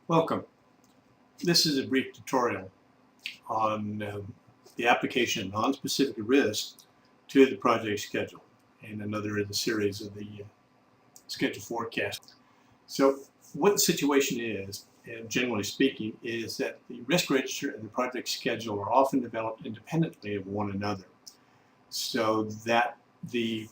Welcome. This is a brief tutorial on the application of non-specific risk to the project schedule and another in the series of the schedule forecast. So what the situation is, generally speaking, is that the risk register and the project schedule are often developed independently of one another, so that the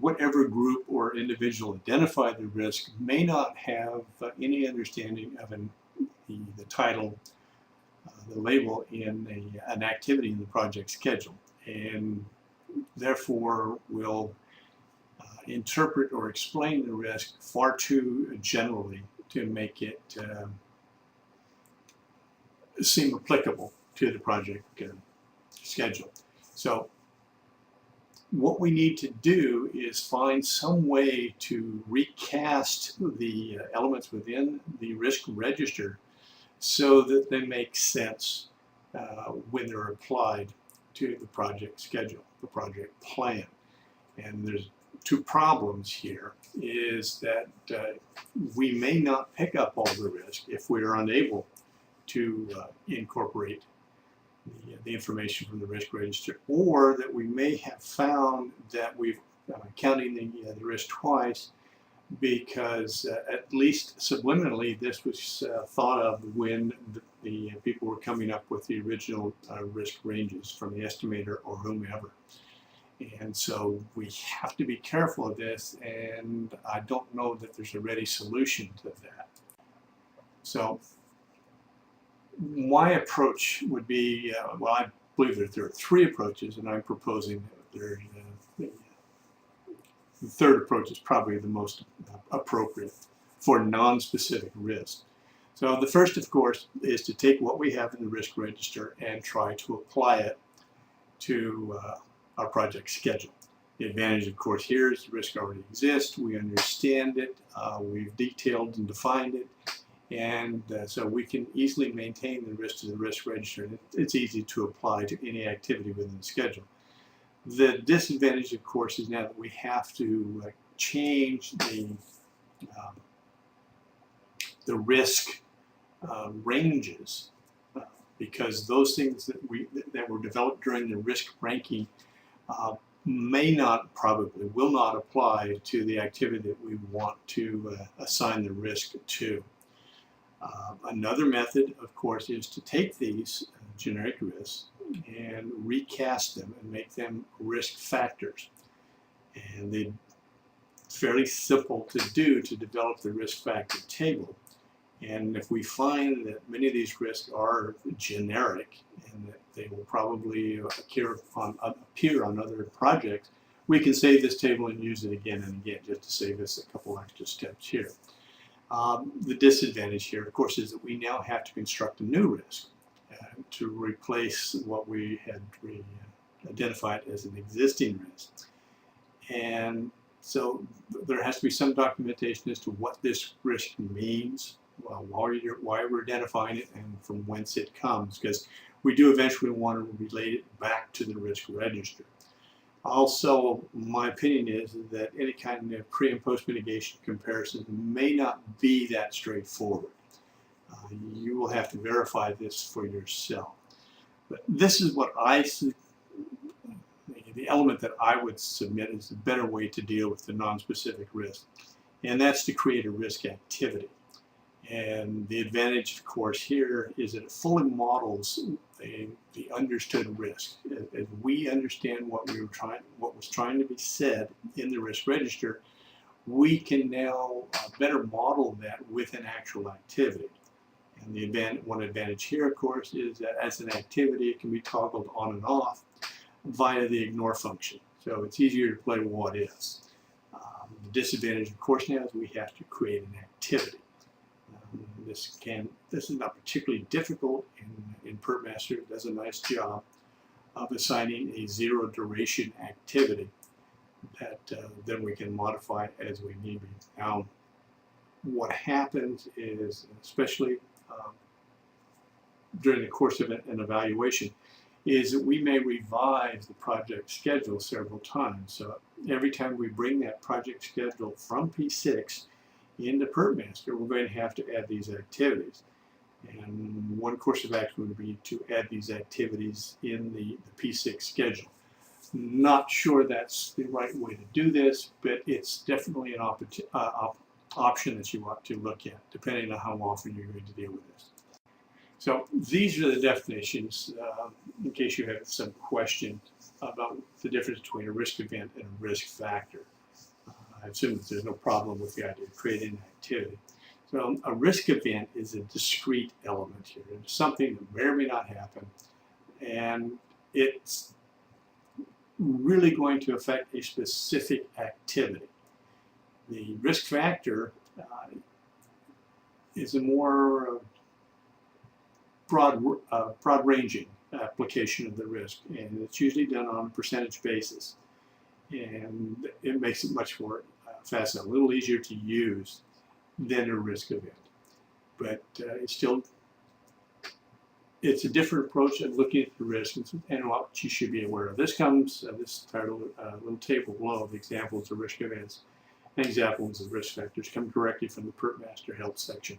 whatever group or individual identified the risk may not have any understanding of the title, the label in an activity in the project schedule, and therefore will interpret or explain the risk far too generally to make it seem applicable to the project schedule. So what we need to do is find some way to recast the elements within the risk register so that they make sense when they're applied to the project schedule, the project plan. And there's two problems here, is that we may not pick up all the risk if we are unable to incorporate the information from the risk register, or that we may have found that we've counting the risk twice because at least subliminally this was thought of when the people were coming up with the original risk ranges from the estimator or whomever. And so we have to be careful of this, and I don't know that there's a ready solution to that. So my approach would be, well, I believe that there are three approaches, and I'm proposing that there's the third approach is probably the most appropriate for non-specific risk. So the first, of course, is to take what we have in the risk register and try to apply it to our project schedule. The advantage, of course, here is the risk already exists. We understand it. We've detailed and defined it. And so we can easily maintain the risk to the risk register. It's easy to apply to any activity within the schedule. The disadvantage, of course, is now that we have to change the risk ranges because those things that were developed during the risk ranking may not, probably will not apply to the activity that we want to assign the risk to. Another method, of course, is to take these generic risks and recast them and make them risk factors. And they're fairly simple to do to develop the risk factor table. And if we find that many of these risks are generic and that they will probably appear on other projects, we can save this table and use it again and again just to save us a couple extra steps here. The disadvantage here, of course, is that we now have to construct a new risk to replace what we had identified as an existing risk. And so there has to be some documentation as to what this risk means, why we're identifying it, and from whence it comes, because we do eventually want to relate it back to the risk register. Also, my opinion is that any kind of pre- and post-mitigation comparison may not be that straightforward. You will have to verify this for yourself. But this is what the element that I would submit is the better way to deal with the non-specific risk, and that's to create a risk activity. And the advantage, of course, here is that it fully models the understood risk. As we understand what was trying to be said in the risk register, we can now better model that with an actual activity. And one advantage here, of course, is that as an activity, it can be toggled on and off via the ignore function. So it's easier to play what is. The disadvantage, of course, now is we have to create an activity. This is not particularly difficult, and PertMaster does a nice job of assigning a zero duration activity that then we can modify as we need be. Now, what happens is, especially during the course of an evaluation, is that we may revise the project schedule several times. So every time we bring that project schedule from P6 in the PERTmaster, we're going to have to add these activities. And one course of action would be to add these activities in the P6 schedule. Not sure that's the right way to do this, but it's definitely an option that you ought to look at, depending on how often you're going to deal with this. So these are the definitions, in case you have some question about the difference between a risk event and a risk factor. I assume that there's no problem with the idea of creating an activity. So a risk event is a discrete element here. It's something that may or may not happen, and it's really going to affect a specific activity. The risk factor is a more broad-ranging application of the risk, and it's usually done on a percentage basis, and it makes it much more fast and a little easier to use than a risk event. But it's a different approach at looking at the risk and what you should be aware of. This comes, this title, little table below of examples of risk events and examples of risk factors come directly from the PERTmaster Health section.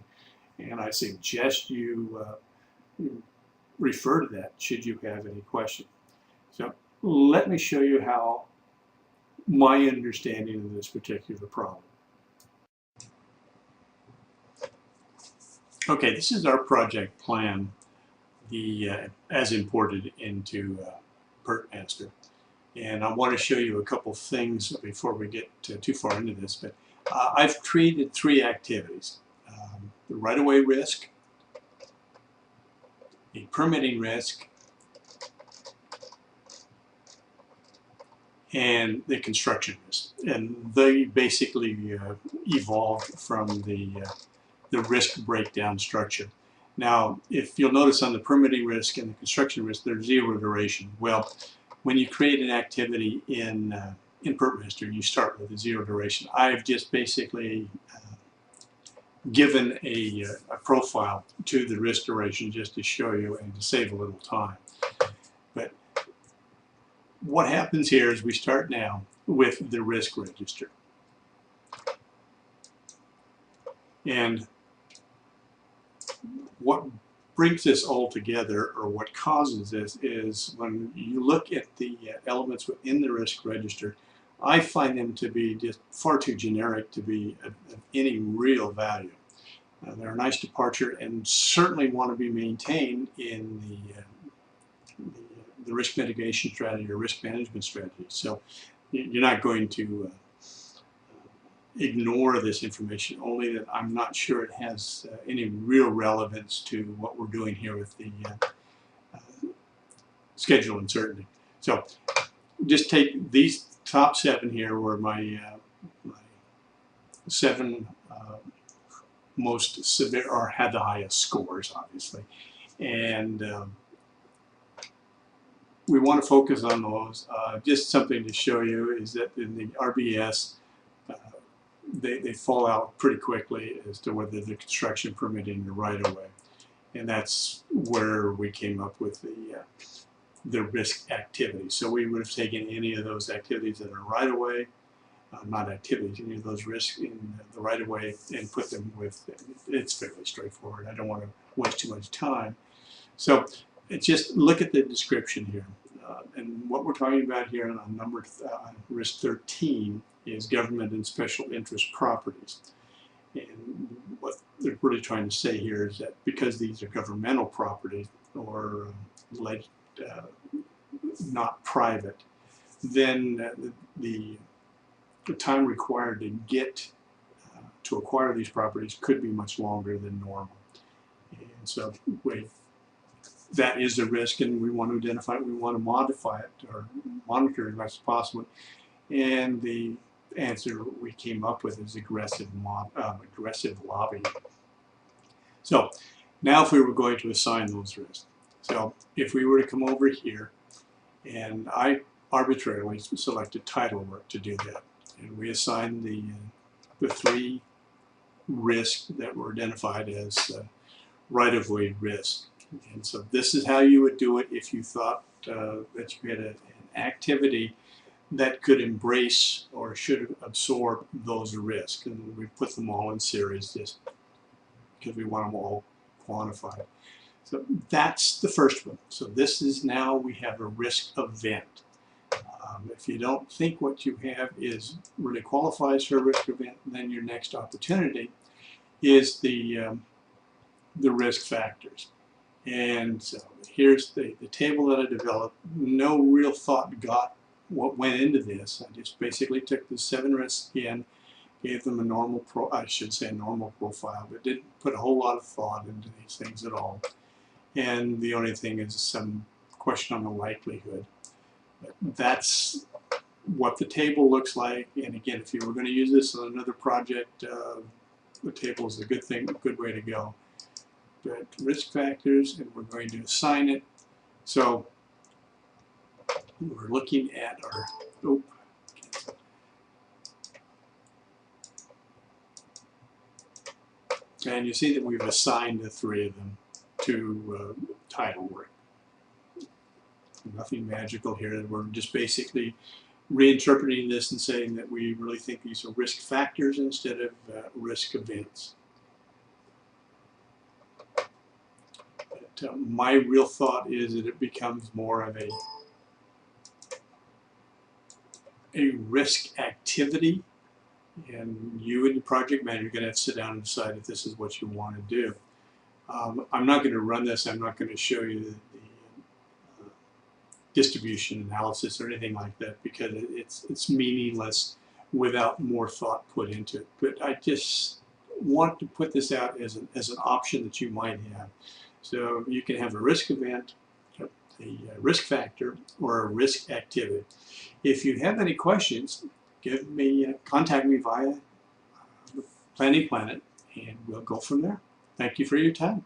And I suggest you refer to that should you have any question. So let me show you how my understanding of this particular problem. Okay, this is our project plan, as imported into PERTmaster. And I want to show you a couple things before we get too far into this. But I've created 3 activities. The right-of-way risk, the permitting risk, and the construction risk. And they basically evolved from the risk breakdown structure. Now, if you'll notice on the permitting risk and the construction risk, they're 0 duration. Well, when you create an activity in PERTmaster, you start with a 0 duration. I've just basically given a profile to the risk duration just to show you and to save a little time. But what happens here is we start now with the risk register. And what brings this all together, or what causes this, is when you look at the elements within the risk register, I find them to be just far too generic to be of any real value. They're a nice departure and certainly want to be maintained in the risk mitigation strategy or risk management strategy. So you're not going to ignore this information, only that I'm not sure it has any real relevance to what we're doing here with the schedule uncertainty. So just take these top 7 here were my 7 most severe, or had the highest scores, obviously. And we want to focus on those. Just something to show you is that in the RBS, they fall out pretty quickly as to whether the construction permitting the right-of-way. And that's where we came up with the risk activity. So we would have taken any of those activities that are right-of-way, not activities, any of those risks in the right-of-way, and put them with, it's fairly straightforward. I don't want to waste too much time. So just look at the description here. And what we're talking about here on number risk 13 is government and special interest properties. And what they're really trying to say here is that because these are governmental properties, or not private, then the time required to get to acquire these properties could be much longer than normal. And so that is a risk, and we want to identify it, we want to modify it or monitor it as possible. And the answer we came up with is aggressive lobbying. So now if we were going to assign those risks, so if we were to come over here, and I arbitrarily selected title work to do that, and we assigned the 3 risks that were identified as right-of-way risk. And so this is how you would do it if you thought that you had an activity that could embrace or should absorb those risks. And we put them all in series just because we want them all quantified. So that's the first one. So this is now we have a risk event. If you don't think what you have is really qualifies for a risk event, then your next opportunity is the risk factors. And so here's the table that I developed. No real thought got what went into this. I just basically took the 7 risks again, gave them a normal normal profile, but didn't put a whole lot of thought into these things at all. And the only thing is some question on the likelihood. But that's what the table looks like. And again, if you were going to use this on another project, the table is a good thing, a good way to go. But risk factors, and we're going to assign it. So we're looking at our, and you see that we've assigned the 3 of them to title work. Nothing magical here. We're just basically reinterpreting this and saying that we really think these are risk factors instead of risk events. But, my real thought is that it becomes more of a risk activity, and you and your project manager are going to have to sit down and decide if this is what you want to do. I'm not going to run this. I'm not going to show you the distribution analysis or anything like that, because it's meaningless without more thought put into it. But I just want to put this out as an option that you might have. So you can have a risk event, a risk factor, or a risk activity. If you have any questions, contact me via Planning Planet, and we'll go from there. Thank you for your time.